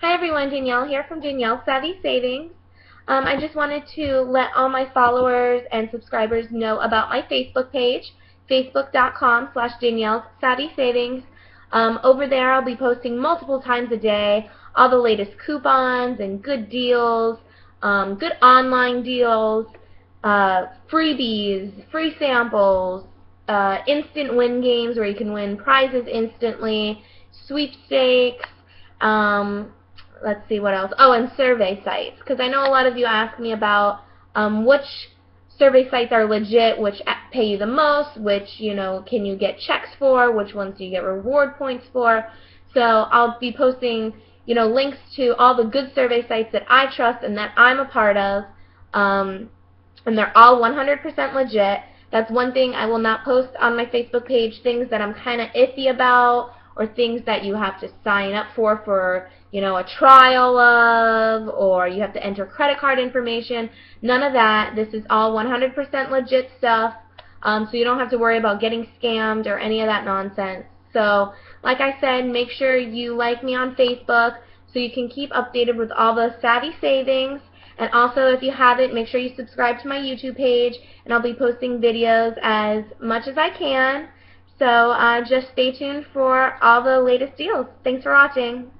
Hi everyone, Danielle here from Danielle Savvy Savings. I just wanted to let all my followers and subscribers know about my Facebook page, facebook.com/Danielle Savvy Savings. Over there I'll be posting multiple times a day all the latest coupons and good deals, good online deals, freebies, free samples, instant win games where you can win prizes instantly, sweepstakes, let's see what else. Oh, and survey sites, because I know a lot of you ask me about which survey sites are legit, which pay you the most, which, can you get checks for, which ones do you get reward points for. So I'll be posting, links to all the good survey sites that I trust and that I'm a part of, and they're all 100% legit. That's one thing I will not post on my Facebook page, things that I'm kind of iffy about, or things that you have to sign up for, a trial of, or you have to enter credit card information. None of that. This is all 100% legit stuff, so you don't have to worry about getting scammed or any of that nonsense. So, like I said, make sure you like me on Facebook so you can keep updated with all the savvy savings. And also, if you haven't, make sure you subscribe to my YouTube page, and I'll be posting videos as much as I can. So just stay tuned for all the latest deals. Thanks for watching.